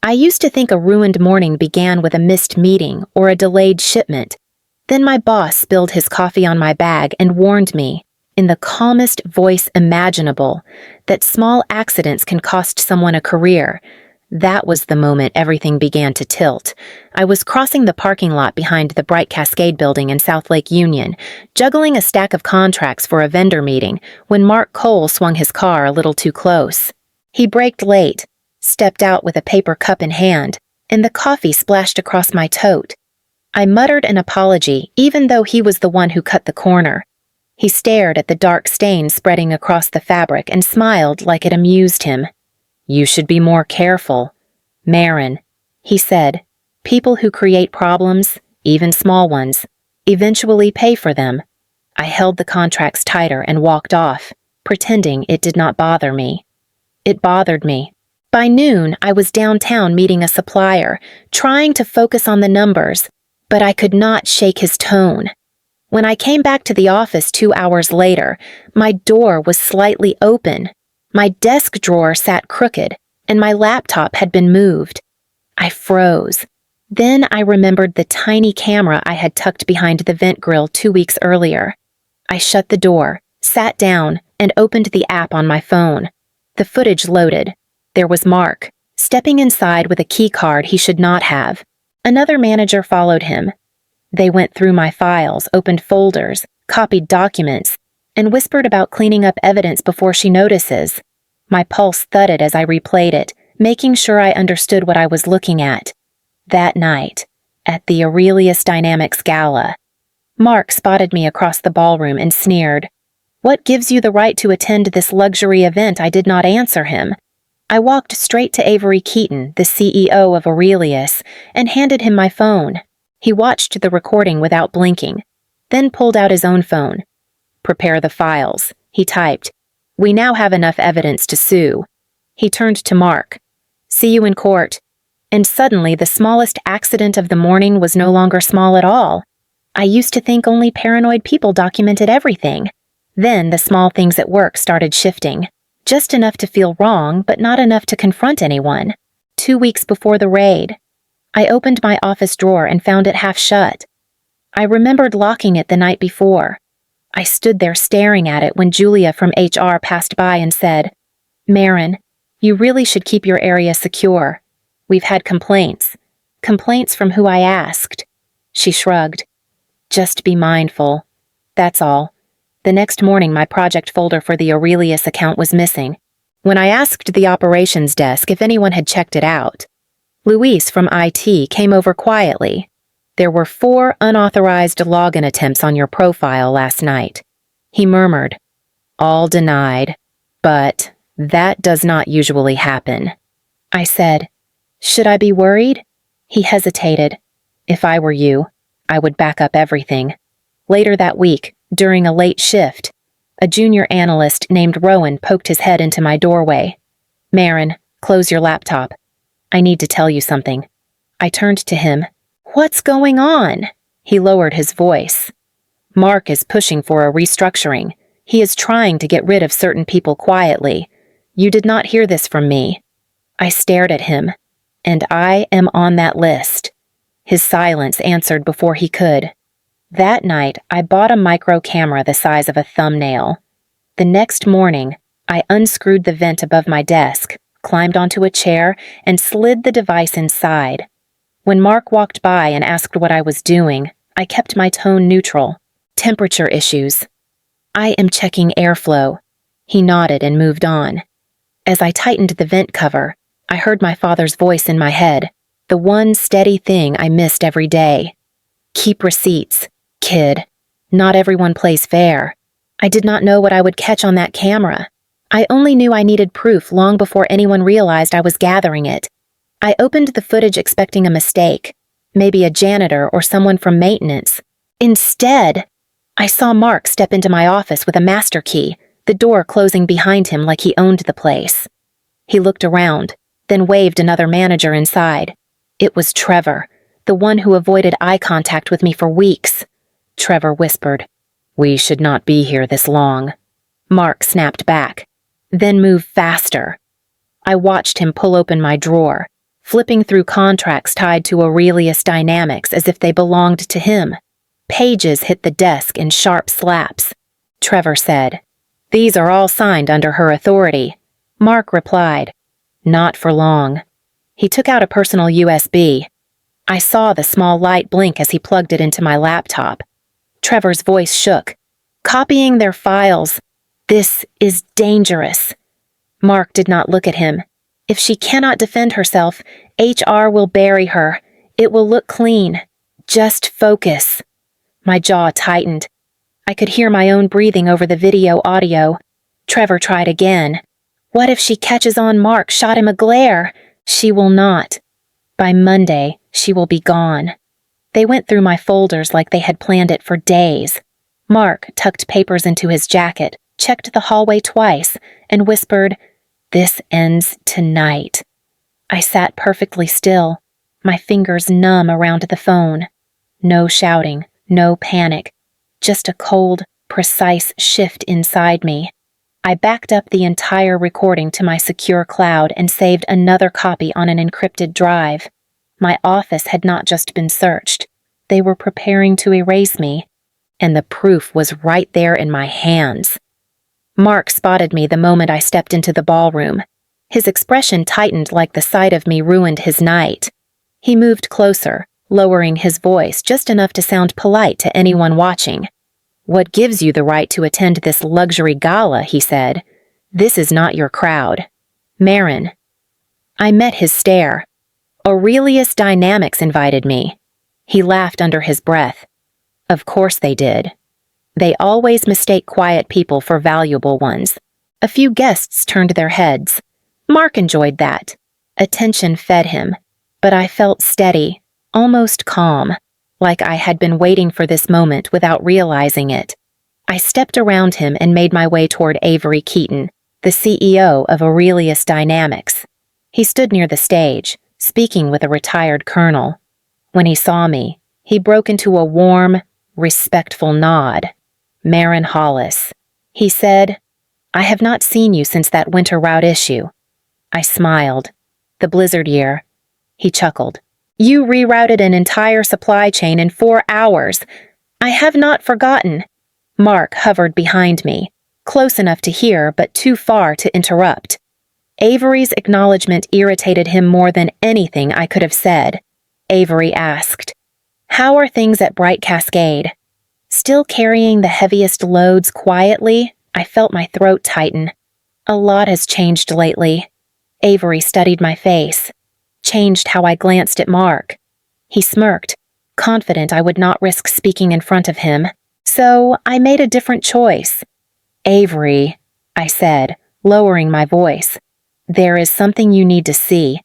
I used to think a ruined morning began with a missed meeting or a delayed shipment. Then my boss spilled his coffee on my bag and warned me, in the calmest voice imaginable, that small accidents can cost someone a career. That was the moment everything began to tilt. I was crossing the parking lot behind the Bright Cascade building in South Lake Union, juggling a stack of contracts for a vendor meeting, when Mark Cole swung his car a little too close. He braked late, stepped out with a paper cup in hand, and the coffee splashed across my tote. I muttered an apology, even though he was the one who cut the corner. He stared at the dark stain spreading across the fabric and smiled like it amused him. "You should be more careful. Marin," he said, "people who create problems, even small ones, eventually pay for them." I held the contracts tighter and walked off, pretending it did not bother me. It bothered me. By noon, I was downtown meeting a supplier, trying to focus on the numbers, but I could not shake his tone. When I came back to the office 2 hours later, my door was slightly open. My desk drawer sat crooked, and my laptop had been moved. I froze. Then I remembered the tiny camera I had tucked behind the vent grill 2 weeks earlier. I shut the door, sat down, and opened the app on my phone. The footage loaded. There was Mark, stepping inside with a key card he should not have. Another manager followed him. They went through my files, opened folders, copied documents, and whispered about cleaning up evidence before she notices. My pulse thudded as I replayed it, making sure I understood what I was looking at. That night, at the Aurelius Dynamics Gala, Mark spotted me across the ballroom and sneered. "What gives you the right to attend this luxury event?" I did not answer him. I walked straight to Avery Keaton, the CEO of Aurelius, and handed him my phone. He watched the recording without blinking, then pulled out his own phone. "Prepare the files," he typed. "We now have enough evidence to sue." He turned to Mark. "See you in court." And suddenly the smallest accident of the morning was no longer small at all. I used to think only paranoid people documented everything. Then the small things at work started shifting. Just enough to feel wrong, but not enough to confront anyone. 2 weeks before the raid, I opened my office drawer and found it half shut. I remembered locking it the night before. I stood there staring at it when Julia from HR passed by and said, "Marin, you really should keep your area secure. We've had complaints. Complaints from who I asked." She shrugged. "Just be mindful. That's all." The next morning, my project folder for the Aurelius account was missing. When I asked the operations desk if anyone had checked it out, Luis from IT came over quietly. "There were 4 unauthorized login attempts on your profile last night," he murmured. "All denied, but that does not usually happen." I said, "Should I be worried?" He hesitated. "If I were you, I would back up everything." Later that week, during a late shift, a junior analyst named Rowan poked his head into my doorway. "Marin, close your laptop. I need to tell you something." I turned to him. "What's going on?" He lowered his voice. "Mark is pushing for a restructuring. He is trying to get rid of certain people quietly. You did not hear this from me." I stared at him. "And I am on that list." His silence answered before he could. That night, I bought a micro camera the size of a thumbnail. The next morning, I unscrewed the vent above my desk, climbed onto a chair, and slid the device inside. When Mark walked by and asked what I was doing, I kept my tone neutral. "Temperature issues." "I am checking airflow." He nodded and moved on. As I tightened the vent cover, I heard my father's voice in my head, the one steady thing I missed every day. "Keep receipts, kid. Not everyone plays fair." I did not know what I would catch on that camera. I only knew I needed proof long before anyone realized I was gathering it. I opened the footage expecting a mistake, maybe a janitor or someone from maintenance. Instead, I saw Mark step into my office with a master key, the door closing behind him like he owned the place. He looked around, then waved another manager inside. It was Trevor, the one who avoided eye contact with me for weeks. Trevor whispered, "We should not be here this long." Mark snapped back, then moved faster. I watched him pull open my drawer, flipping through contracts tied to Aurelius Dynamics as if they belonged to him. Pages hit the desk in sharp slaps. Trevor said, "These are all signed under her authority." Mark replied, "Not for long." He took out a personal USB. I saw the small light blink as he plugged it into my laptop. Trevor's voice shook. "Copying their files. This is dangerous." Mark did not look at him. "If she cannot defend herself, HR will bury her. It will look clean. Just focus." My jaw tightened. I could hear my own breathing over the video audio. Trevor tried again. "What if she catches on Mark shot him a glare?" "She will not. By Monday, she will be gone." They went through my folders like they had planned it for days. Mark tucked papers into his jacket, checked the hallway twice, and whispered, "This ends tonight." I sat perfectly still, my fingers numb around the phone. No shouting, no panic, just a cold, precise shift inside me. I backed up the entire recording to my secure cloud and saved another copy on an encrypted drive. My office had not just been searched. They were preparing to erase me, and the proof was right there in my hands. Mark spotted me the moment I stepped into the ballroom. His expression tightened like the sight of me ruined his night. He moved closer, lowering his voice just enough to sound polite to anyone watching. "What gives you the right to attend this luxury gala?" he said. "This is not your crowd." "Marin." I met his stare. "Aurelius Dynamics invited me." He laughed under his breath. "Of course they did. They always mistake quiet people for valuable ones." A few guests turned their heads. Mark enjoyed that. Attention fed him. But I felt steady, almost calm, like I had been waiting for this moment without realizing it. I stepped around him and made my way toward Avery Keaton, the CEO of Aurelius Dynamics. He stood near the stage, speaking with a retired colonel. When he saw me, he broke into a warm, respectful nod. "Marin Hollis," he said. "I have not seen you since that winter route issue." I smiled. "The blizzard year." He chuckled. "You rerouted an entire supply chain in 4 hours. I have not forgotten." Mark hovered behind me, close enough to hear but too far to interrupt. Avery's acknowledgement irritated him more than anything I could have said. Avery asked, "How are things at Bright Cascade?" Still carrying the heaviest loads quietly, I felt my throat tighten. "A lot has changed lately." Avery studied my face, changed how I glanced at Mark. He smirked, confident I would not risk speaking in front of him. So I made a different choice. "Avery," I said, lowering my voice, "there is something you need to see.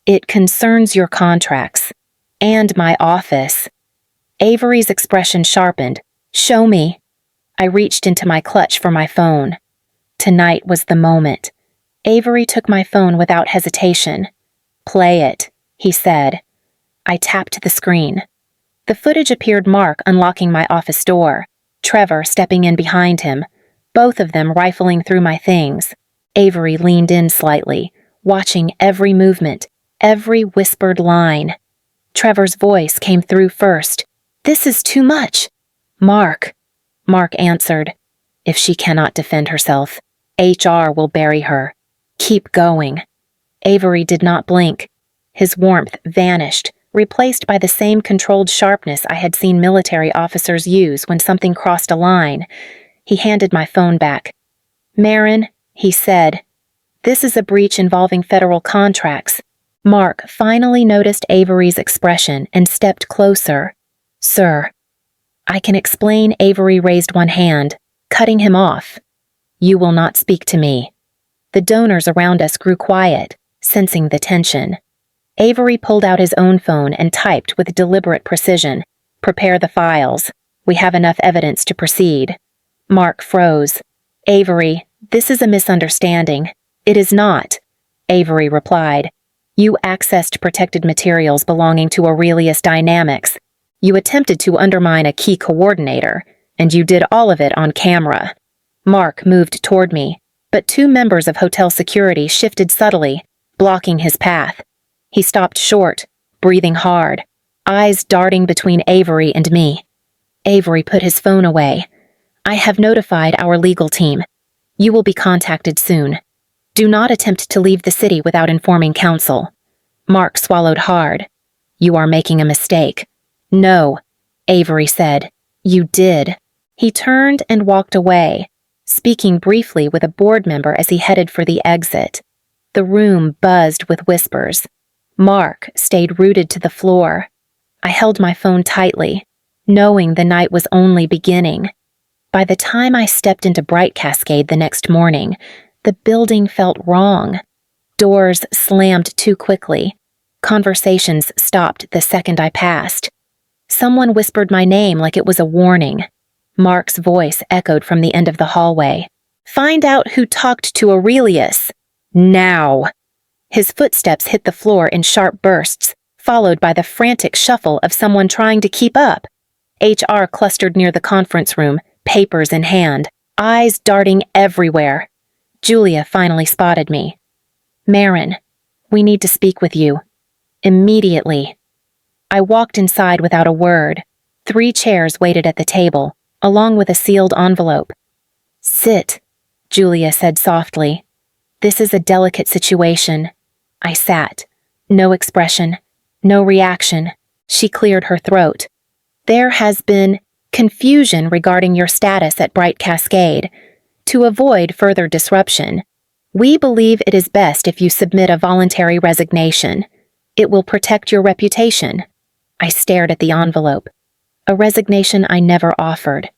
It concerns your contracts. And my office." Avery's expression sharpened. "Show me." I reached into my clutch for my phone. Tonight was the moment. Avery took my phone without hesitation. "Play it," he said. I tapped the screen. The footage appeared Mark unlocking my office door, Trevor stepping in behind him, both of them rifling through my things. Avery leaned in slightly, watching every movement, every whispered line. Trevor's voice came through first. "This is too much." "Mark," Mark answered. "If she cannot defend herself, HR will bury her. Keep going." Avery did not blink. His warmth vanished, replaced by the same controlled sharpness I had seen military officers use when something crossed a line. He handed my phone back. "Marin," he said, "this is a breach involving federal contracts." Mark finally noticed Avery's expression and stepped closer. "Sir." "I can explain." Avery raised one hand, cutting him off. "You will not speak to me." The donors around us grew quiet, sensing the tension. Avery pulled out his own phone and typed with deliberate precision, "Prepare the files. We have enough evidence to proceed." Mark froze. "Avery, this is a misunderstanding." "It is not," Avery replied. "You accessed protected materials belonging to Aurelius Dynamics. You attempted to undermine a key coordinator, and you did all of it on camera." Mark moved toward me, but 2 members of hotel security shifted subtly, blocking his path. He stopped short, breathing hard, eyes darting between Avery and me. Avery put his phone away. I have notified our legal team. You will be contacted soon. Do not attempt to leave the city without informing counsel. Mark swallowed hard. You are making a mistake. No, Avery said. You did. He turned and walked away, speaking briefly with a board member as he headed for the exit. The room buzzed with whispers. Mark stayed rooted to the floor. I held my phone tightly, knowing the night was only beginning. By the time I stepped into Bright Cascade the next morning, the building felt wrong. Doors slammed too quickly. Conversations stopped the second I passed. Someone whispered my name like it was a warning. Mark's voice echoed from the end of the hallway. Find out who talked to Aurelius. Now! His footsteps hit the floor in sharp bursts, followed by the frantic shuffle of someone trying to keep up. HR clustered near the conference room, papers in hand, eyes darting everywhere. Julia finally spotted me. Marin, we need to speak with you. Immediately. I walked inside without a word. 3 chairs waited at the table, along with a sealed envelope. Sit, Julia said softly. This is a delicate situation. I sat. No expression. No reaction. She cleared her throat. There has been confusion regarding your status at Bright Cascade. To avoid further disruption, we believe it is best if you submit a voluntary resignation. It will protect your reputation. I stared at the envelope. A resignation I never offered.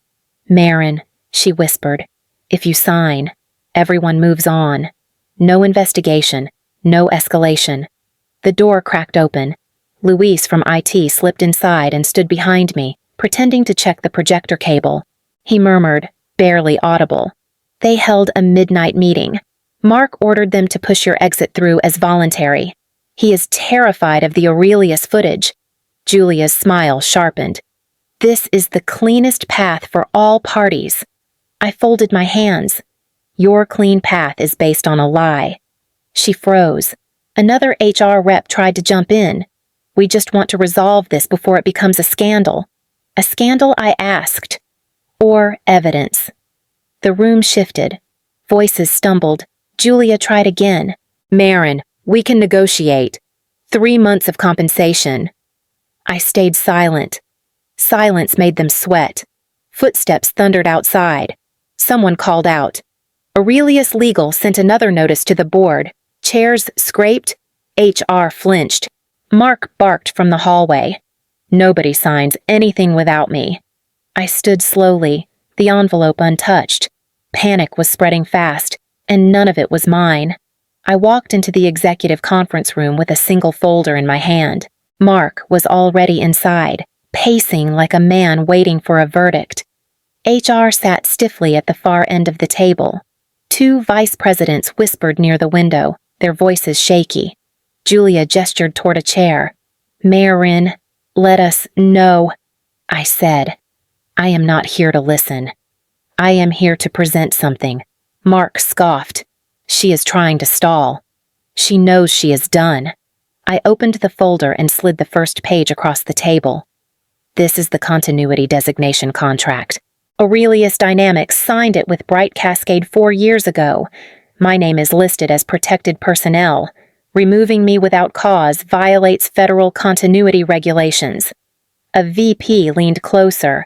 Marin, she whispered, if you sign, everyone moves on. No investigation, no escalation. The door cracked open. Luis from IT slipped inside and stood behind me, pretending to check the projector cable. He murmured, barely audible. They held a midnight meeting. Mark ordered them to push your exit through as voluntary. He is terrified of the Aurelius footage. Julia's smile sharpened. This is the cleanest path for all parties. I folded my hands. Your clean path is based on a lie. She froze. Another HR rep tried to jump in. We just want to resolve this before it becomes a scandal. A scandal, I asked. Or evidence. The room shifted. Voices stumbled. Julia tried again. Marin, we can negotiate. 3 months of compensation. I stayed silent. Silence made them sweat. Footsteps thundered outside. Someone called out. Aurelius Legal sent another notice to the board. Chairs scraped. HR flinched. Mark barked from the hallway. Nobody signs anything without me. I stood slowly, the envelope untouched. Panic was spreading fast, and none of it was mine. I walked into the executive conference room with a single folder in my hand. Mark was already inside, pacing like a man waiting for a verdict. HR sat stiffly at the far end of the table. 2 vice presidents whispered near the window, their voices shaky. Julia gestured toward a chair. Marin, let us know, I said. I am not here to listen. I am here to present something. Mark scoffed. She is trying to stall. She knows she is done. I opened the folder and slid the first page across the table. This is the continuity designation contract. Aurelius Dynamics signed it with Bright Cascade 4 years ago. My name is listed as protected personnel. Removing me without cause violates federal continuity regulations. A VP leaned closer.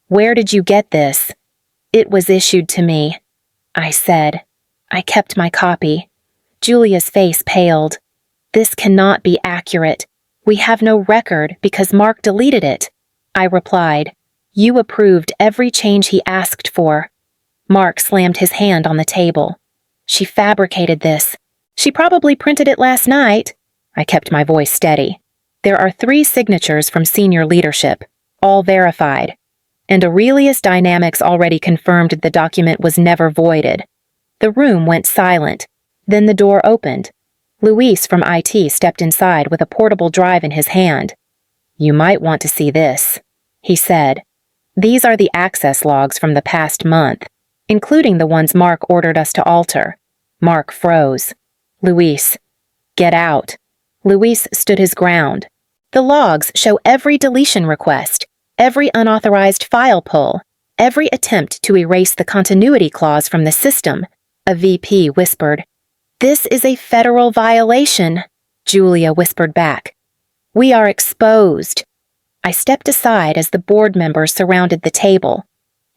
Where did you get this? It was issued to me, I said. I kept my copy. Julia's face paled. This cannot be accurate. We have no record because Mark deleted it. I replied. You approved every change he asked for. Mark slammed his hand on the table. She fabricated this. She probably printed it last night. I kept my voice steady. There are 3 signatures from senior leadership, all verified. And Aurelius Dynamics already confirmed the document was never voided. The room went silent. Then the door opened. Luis from IT stepped inside with a portable drive in his hand. You might want to see this, he said. These are the access logs from the past month, including the ones Mark ordered us to alter. Mark froze. Luis, get out. Luis stood his ground. The logs show every deletion request, every unauthorized file pull, every attempt to erase the continuity clause from the system, a VP whispered. This is a federal violation, Julia whispered back. We are exposed. I stepped aside as the board members surrounded the table.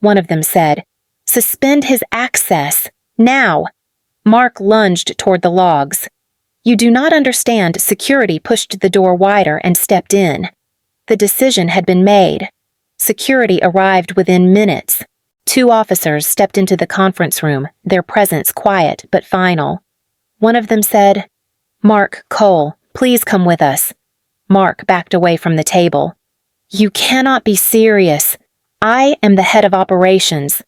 One of them said, Suspend his access, now. Mark lunged toward the logs. You do not understand. Security pushed the door wider and stepped in. The decision had been made. Security arrived within minutes. 2 officers stepped into the conference room, their presence quiet but final. One of them said, Mark Cole, please come with us. Mark backed away from the table. You cannot be serious. I am the head of operations.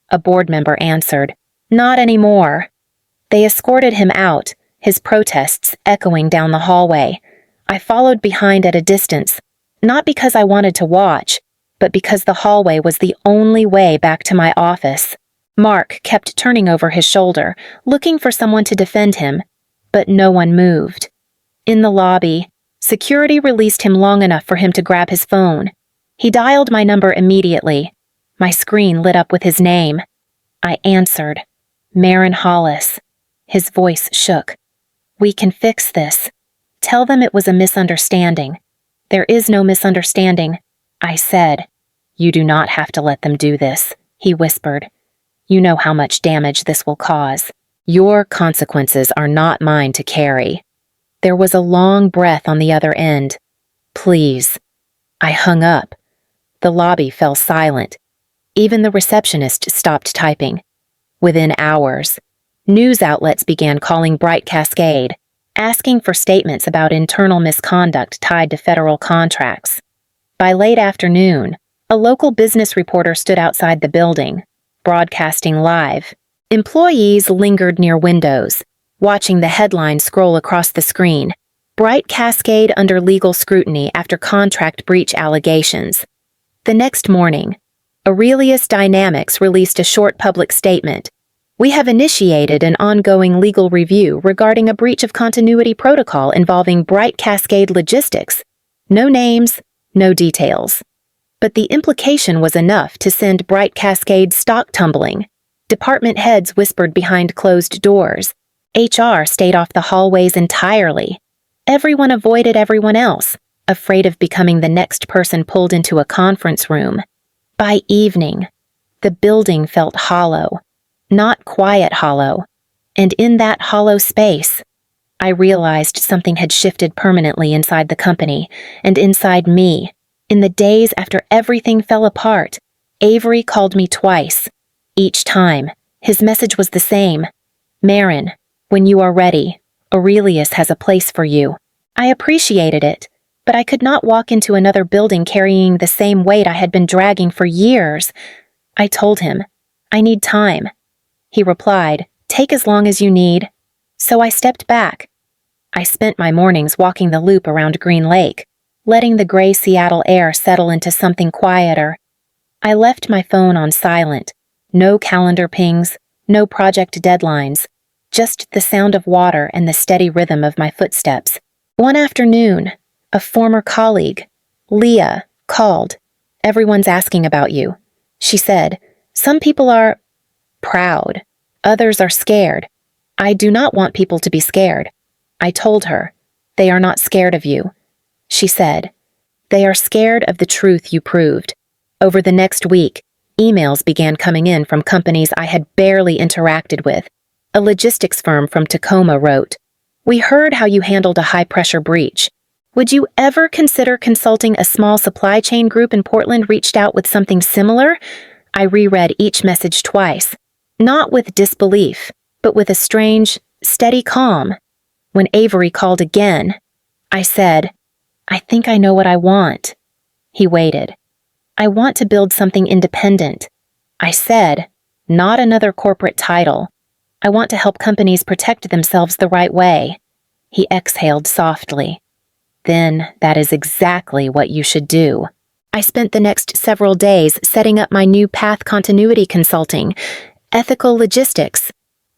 A board member answered. Not anymore. They escorted him out, his protests echoing down the hallway. I followed behind at a distance, not because I wanted to watch, but because the hallway was the only way back to my office. Mark kept turning over his shoulder, looking for someone to defend him, but no one moved. In the lobby, security released him long enough for him to grab his phone. He dialed my number immediately. My screen lit up with his name. I answered. Marin Hollis. His voice shook. We can fix this. Tell them it was a misunderstanding. There is no misunderstanding, I said. You do not have to let them do this, he whispered. You know how much damage this will cause. Your consequences are not mine to carry. There was a long breath on the other end. Please. I hung up. The lobby fell silent. Even the receptionist stopped typing. Within hours, news outlets began calling Bright Cascade, asking for statements about internal misconduct tied to federal contracts. By late afternoon, a local business reporter stood outside the building, broadcasting live. Employees lingered near windows, watching the headline scroll across the screen. Bright Cascade under legal scrutiny after contract breach allegations. The next morning, Aurelius Dynamics released a short public statement. We have initiated an ongoing legal review regarding a breach of continuity protocol involving Bright Cascade Logistics. No names, no details. But the implication was enough to send Bright Cascade stock tumbling. Department heads whispered behind closed doors. HR stayed off the hallways entirely. Everyone avoided everyone else, afraid of becoming the next person pulled into a conference room. By evening, the building felt hollow, not quiet hollow, and in that hollow space, I realized something had shifted permanently inside the company and inside me. In the days after everything fell apart, Avery called me twice. Each time, his message was the same. Marin, when you are ready, Aurelius has a place for you. I appreciated it, but I could not walk into another building carrying the same weight I had been dragging for years. I told him, I need time. He replied, take as long as you need. So I stepped back. I spent my mornings walking the loop around Green Lake, letting the gray Seattle air settle into something quieter. I left my phone on silent. No calendar pings, no project deadlines, just the sound of water and the steady rhythm of my footsteps. One afternoon, a former colleague, Leah, called. Everyone's asking about you. She said, some people are proud. Others are scared. I do not want people to be scared. I told her, they are not scared of you. She said, they are scared of the truth you proved. Over the next week, emails began coming in from companies I had barely interacted with. A logistics firm from Tacoma wrote, we heard how you handled a high-pressure breach. Would you ever consider consulting a small supply chain group in Portland reached out with something similar? I reread each message twice, not with disbelief, but with a strange, steady calm. When Avery called again, I said, I think I know what I want. He waited. I want to build something independent. I said, not another corporate title. I want to help companies protect themselves the right way. He exhaled softly. Then that is exactly what you should do. I spent the next several days setting up my new path continuity consulting, ethical logistics,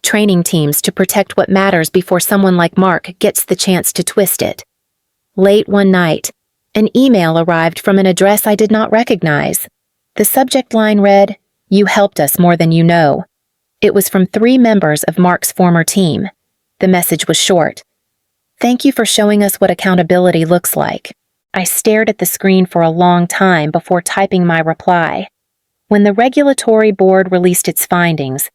training teams to protect what matters before someone like Mark gets the chance to twist it. Late one night, an email arrived from an address I did not recognize. The subject line read, "You helped us more than you know." It was from 3 members of Mark's former team. The message was short. "Thank you for showing us what accountability looks like." I stared at the screen for a long time before typing my reply. When the regulatory board released its findings,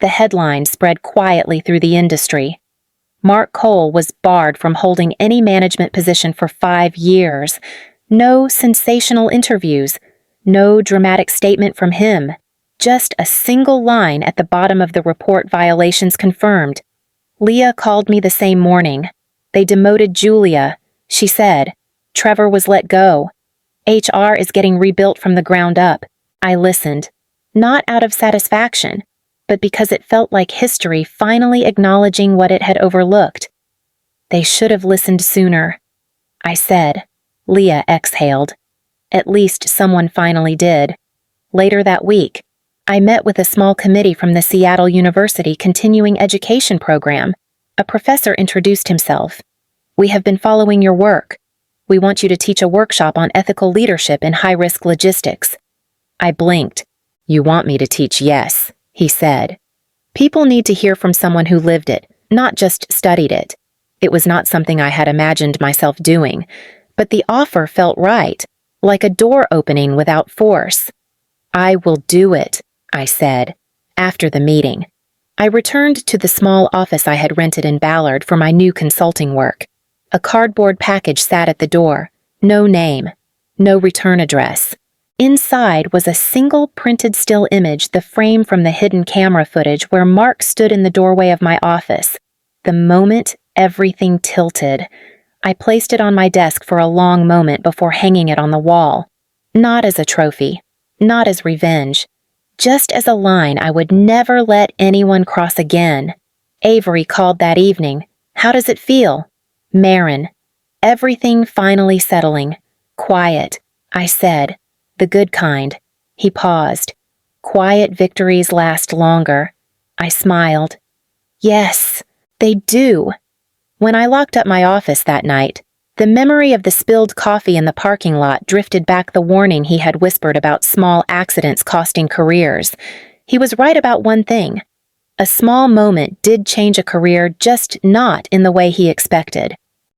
the headline spread quietly through the industry. Mark Cole was barred from holding any management position for 5 years. No sensational interviews, no dramatic statement from him, just a single line at the bottom of the report: "Violations confirmed." Leah called me the same morning. "They demoted Julia," she said. "Trevor was let go. HR is getting rebuilt from the ground up." I listened, not out of satisfaction, but because it felt like history finally acknowledging what it had overlooked. "They should have listened sooner," I said. Leah exhaled. "At least someone finally did." Later that week, I met with a small committee from the Seattle University Continuing Education Program. A professor introduced himself. "We have been following your work. We want you to teach a workshop on ethical leadership in high-risk logistics." I blinked. "You want me to teach?" "Yes," he said. "People need to hear from someone who lived it, not just studied it." It was not something I had imagined myself doing, but the offer felt right, like a door opening without force. "I will do it," I said. After the meeting, I returned to the small office I had rented in Ballard for my new consulting work. A cardboard package sat at the door. No name. No return address. Inside was a single printed still image, the frame from the hidden camera footage where Mark stood in the doorway of my office. The moment everything tilted, I placed it on my desk for a long moment before hanging it on the wall. Not as a trophy, not as revenge, just as a line I would never let anyone cross again. Avery called that evening. "How does it feel?" "Marin." "Everything finally settling. Quiet," I said. "The good kind." He paused. "Quiet victories last longer." I smiled. "Yes, they do." When I locked up my office that night, the memory of the spilled coffee in the parking lot drifted back the warning he had whispered about small accidents costing careers. He was right about one thing. A small moment did change a career, just not in the way he expected.